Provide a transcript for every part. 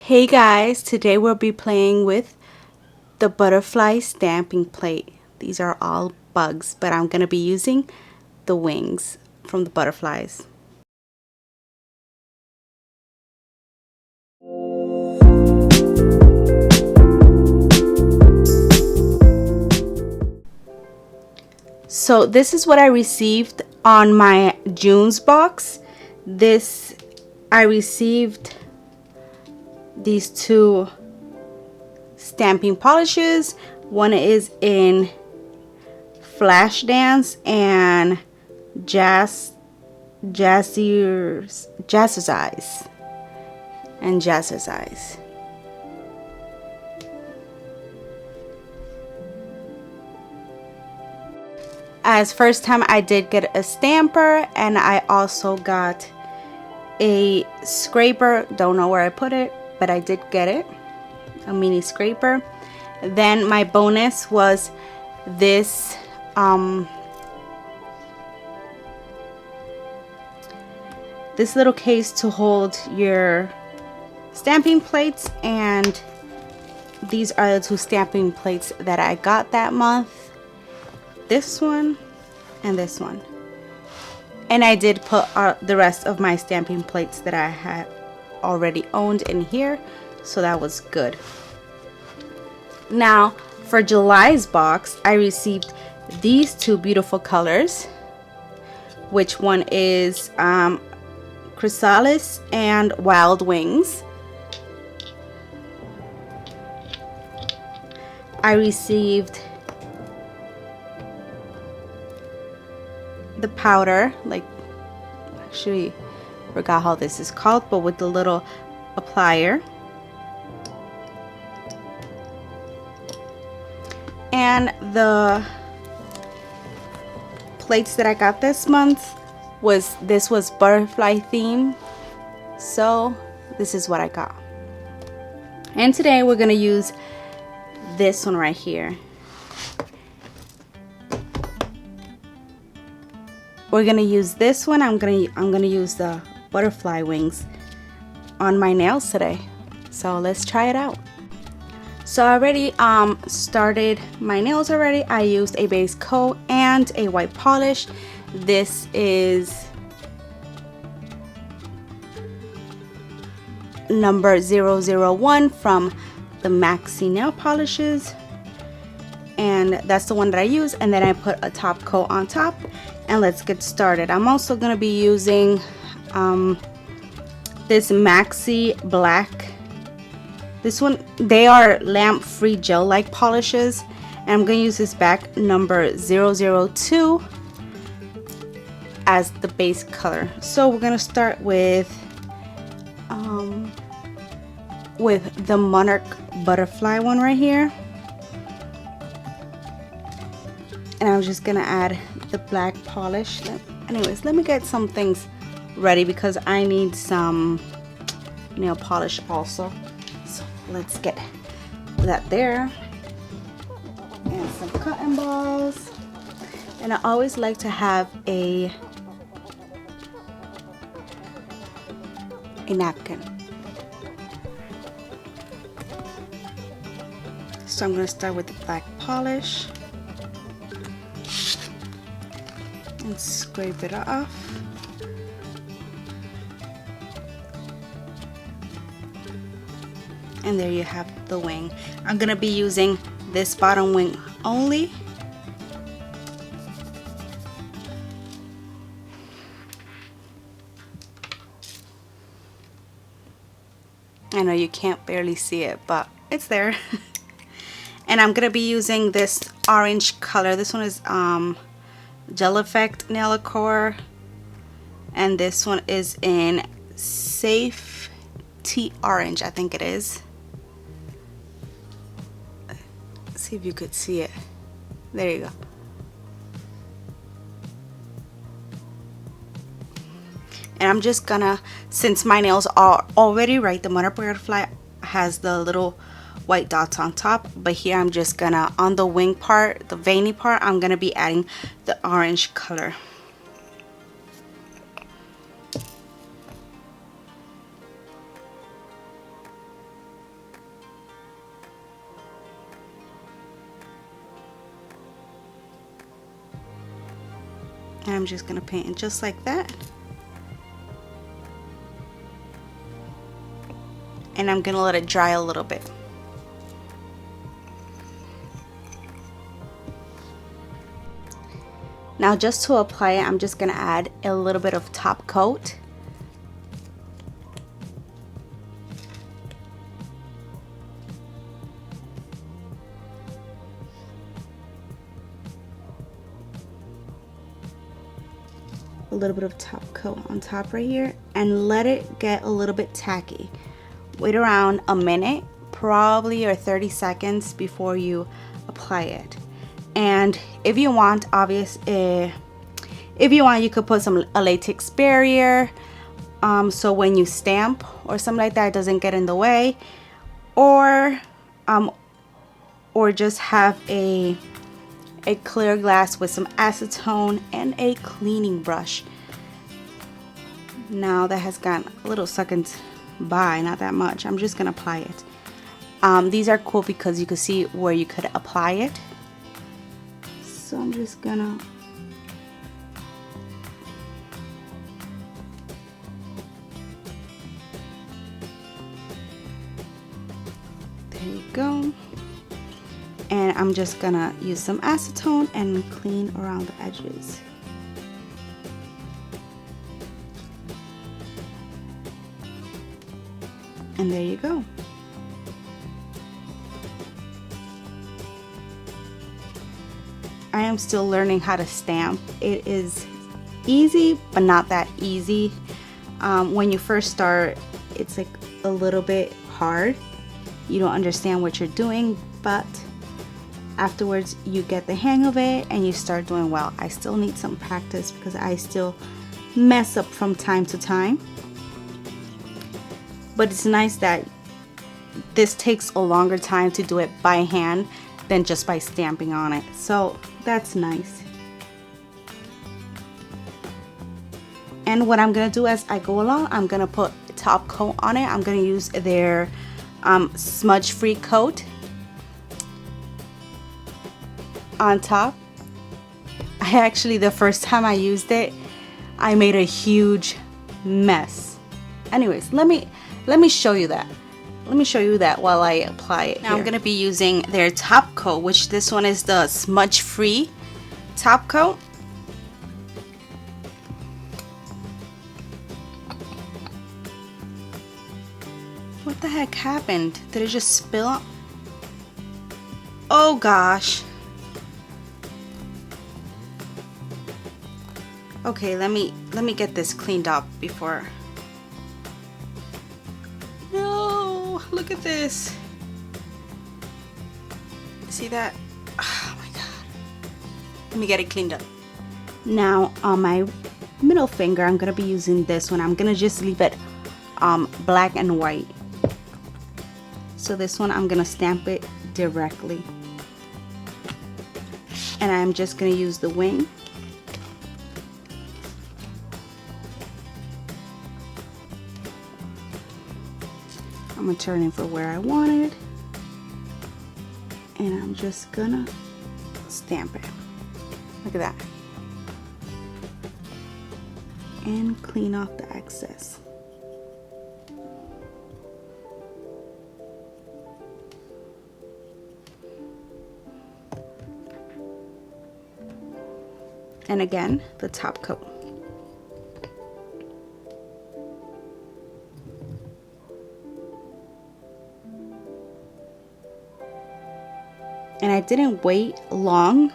Hey guys, today we'll be playing with the butterfly stamping plate. These are all bugs, but I'm going to be using the wings from the butterflies. So this is what I received on my June's box. I received these two stamping polishes. One is in Flash Dance and Jazzercise. As first time I did get a stamper, and I also got a scraper. Don't know where I put it, but I did get it, a mini scraper. Then my bonus was this this little case to hold your stamping plates, and these are the two stamping plates that I got that month. This one and this one. And I did put the rest of my stamping plates that I had already owned in here, so that was good. Now for July's box, I received these two beautiful colors, which one is Chrysalis and Wild Wings. I received the powder, actually forgot how this is called, but with the little applier. And the plates that I got this month was butterfly theme, so this is what I got. And today we're gonna use this one right here. We're gonna use this one. I'm gonna use the butterfly wings on my nails today. So let's try it out. So I already started my nails already. I used a base coat and a white polish. This is number 001 from the Maxi nail polishes, and that's the one that I use. And then I put a top coat on top, and let's get started. I'm also going to be using this Maxi black. This one, they are lamp free gel like polishes, and I'm going to use this back number 002 as the base color. So we're going to start with the Monarch butterfly one right here. And I'm just gonna add the black polish. Anyways, let me get some things ready because I need some nail polish also. So let's get that there. And some cotton balls. And I always like to have a napkin. So I'm gonna start with the black polish and scrape it off. And there you have the wing. I'm gonna be using this bottom wing only. I know you can't barely see it, but it's there. And I'm gonna be using this orange color. This one is Gel Effect Nail Lacquer, and this one is in Safe Tea Orange, I think it is. Let's see if you could see it. There you go. And I'm just gonna, since my nails are already right, the Monarch butterfly has the little white dots on top, but here I'm just gonna, on the wing part, the veiny part, I'm gonna be adding the orange color. And I'm just gonna paint it just like that. And I'm gonna let it dry a little bit. Now just to apply it, I'm just gonna add a little bit of top coat. A little bit of top coat on top right here, and let it get a little bit tacky. Wait around a minute, probably, or 30 seconds before you apply it. And if you want, if you want, you could put a latex barrier, so when you stamp or something like that, it doesn't get in the way, or just have a clear glass with some acetone and a cleaning brush. Now that has gone a little seconds by, not that much. I'm just gonna apply it. These are cool because you can see where you could apply it. So I'm just gonna there you go. And I'm just gonna use some acetone and clean around the edges. And there you go. I am still learning how to stamp. It is easy, but not that easy. When you first start, it's like a little bit hard. You don't understand what you're doing, but afterwards you get the hang of it and you start doing well. I still need some practice because I still mess up from time to time, but it's nice that this takes a longer time to do it by hand than just by stamping on it, so that's nice. And what I'm gonna do as I go along, I'm gonna put top coat on it. I'm gonna use their smudge free coat on top. I actually, the first time I used it, I made a huge mess. Anyways, let me show you that. Let me show you that while I apply it. Now I'm gonna be using their top coat, which this one is the smudge free top coat. What the heck happened? Did it just spill? Oh gosh. Okay, let me get this cleaned up before. No, look at this. See that? Oh my god. Let me get it cleaned up. Now on my middle finger, I'm gonna be using this one. I'm gonna just leave it black and white. So this one, I'm gonna stamp it directly. And I'm just gonna use the wing. I'm gonna turn it for where I want it. And I'm just gonna stamp it. Look at that. And clean off the excess. And again, the top coat. And I didn't wait long.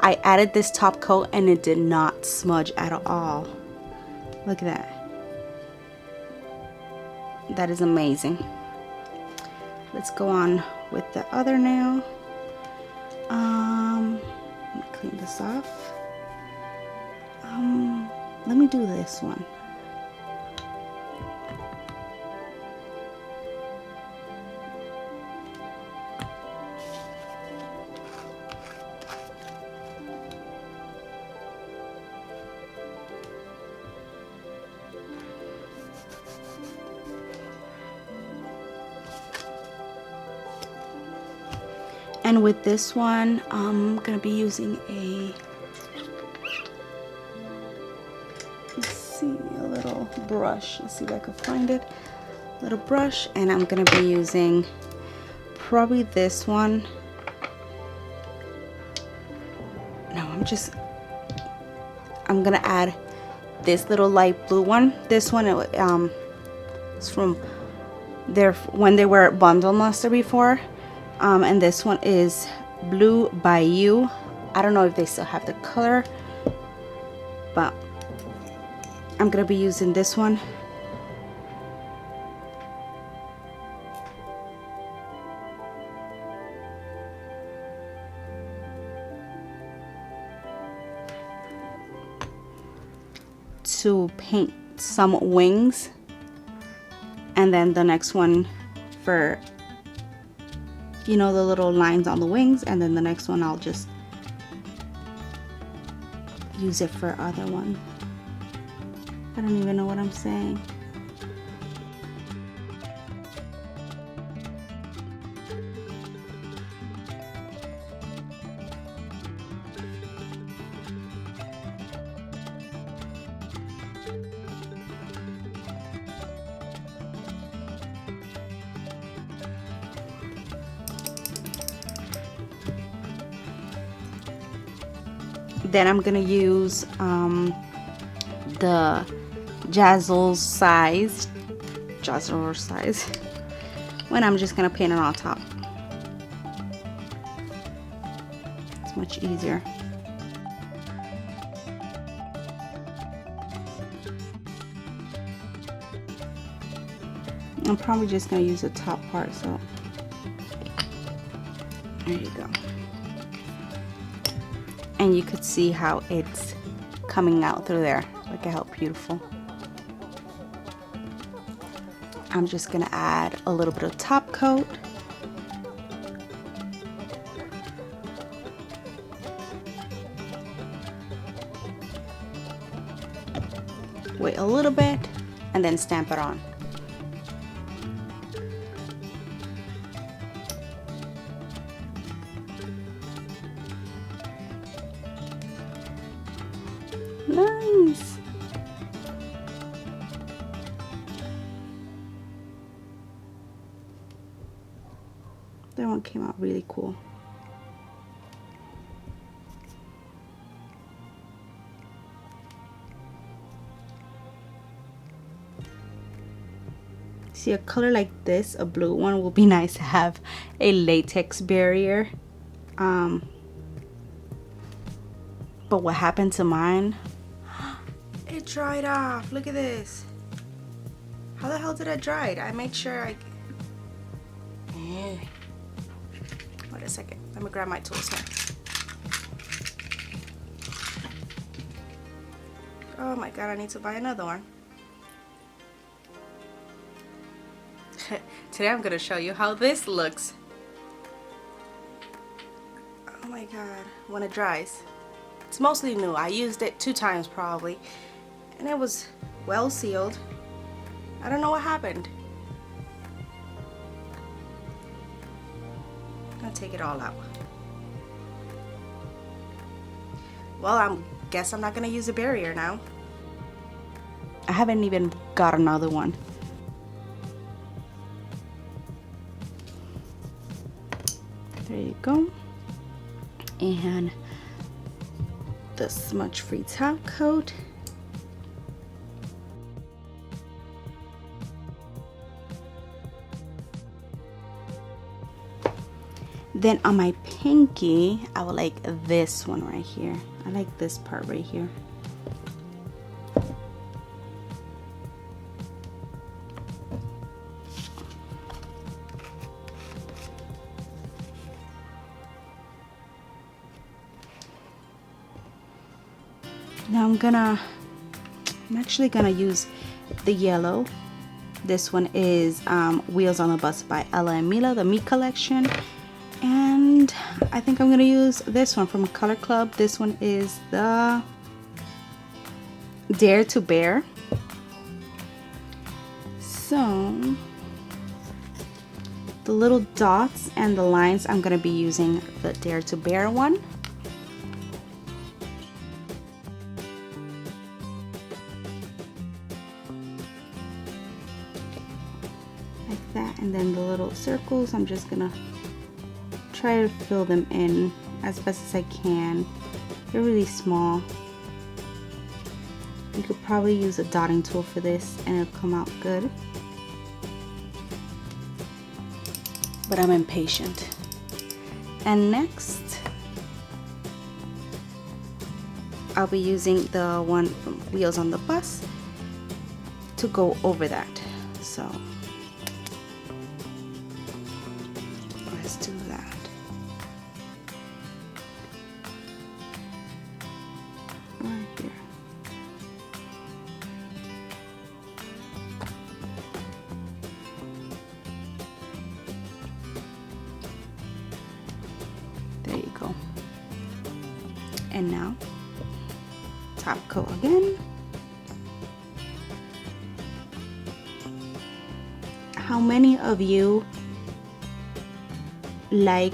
I added this top coat and it did not smudge at all. Look at that. That is amazing. Let's go on with the other nail. Let me clean this off. Let me do this one. And with this one, I'm gonna be using brush. Let's see if I can find it. Little brush, and I'm gonna be using probably this one. No, I'm gonna add this little light blue one. This one is from when they were Bundle Muster before, and this one is Blue Bayou. I don't know if they still have the color, but I'm gonna be using this one. To paint some wings, and then the next one for, you know, the little lines on the wings, and then the next one I'll just use it for other one. I don't even know what I'm saying. Then I'm gonna use the Jazzle size, when I'm just gonna paint it on top. It's much easier. I'm probably just gonna use the top part, so there you go. And you could see how it's coming out through there. Look at how beautiful. I'm just gonna add a little bit of top coat. Wait a little bit and then stamp it on. Nice. That one came out really cool. See, a color like this, a blue one, will be nice to have a latex barrier. But what happened to mine? It dried off. Look at this. How the hell did it dry? I made sure I... Wait a second. Let me grab my tools here. Oh my god, I need to buy another one. Today I'm going to show you how this looks. Oh my god, when it dries. It's mostly new. I used it 2 times probably, and it was well sealed. I don't know what happened. I'm gonna take it all out. Well, I guess I'm not gonna use a barrier now. I haven't even got another one. There you go. And the smudge free top coat. Then on my pinky, I would like this one right here. I like this part right here. Now I'm actually gonna use the yellow. This one is Wheels on the Bus by Ella and Mila, the Me collection. And I think I'm gonna use this one from Color Club. This one is the Dare to Bear. So the little dots and the lines, I'm gonna be using the Dare to Bear one. like that. And then the little circles, I'm just gonna try to fill them in as best as I can. They're really small. You could probably use a dotting tool for this and it'll come out good. But I'm impatient. And next, I'll be using the one from Wheels on the Bus to go over that. So let's do that. Right here. There you go. And now top coat again. How many of you like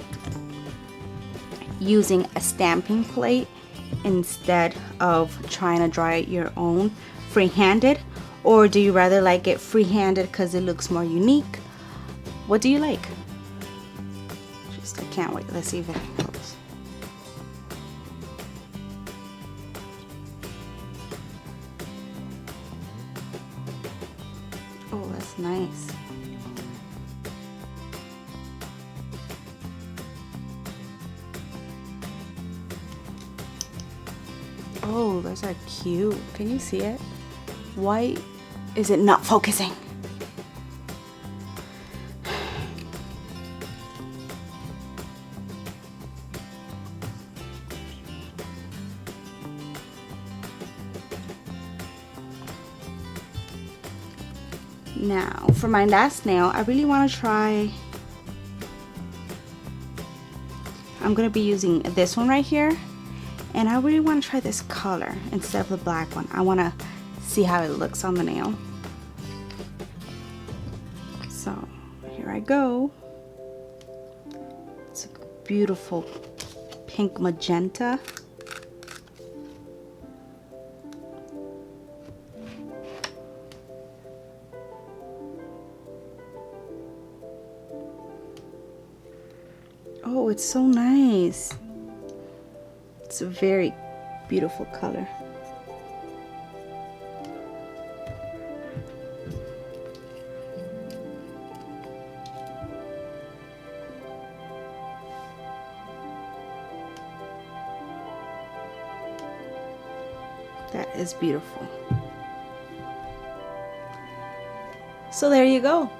using a stamping plate instead of trying to draw it your own free-handed? Or do you rather like it free-handed because it looks more unique? What do you like? I can't wait. Let's see if it helps. Oh, that's nice. Oh, those are cute. Can you see it? Why is it not focusing? Now, for my last nail, I really want to try, I'm going to be using this one right here, and I really want to try this color instead of the black one. I want to see how it looks on the nail. So, here I go. It's a beautiful pink magenta. Oh, it's so nice. It's a very beautiful color. That is beautiful. So there you go.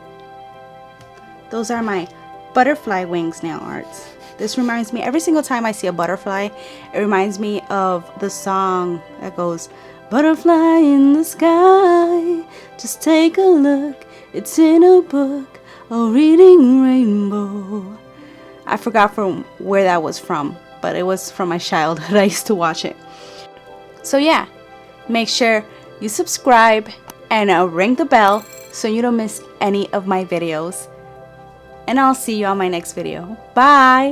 Those are my butterfly wings nail arts. This reminds me, every single time I see a butterfly, it reminds me of the song that goes, butterfly in the sky, just take a look, it's in a book, a reading rainbow. I forgot from where that was from, but it was from my childhood. I used to watch it. So yeah, make sure you subscribe and ring the bell so you don't miss any of my videos. And I'll see you on my next video. Bye!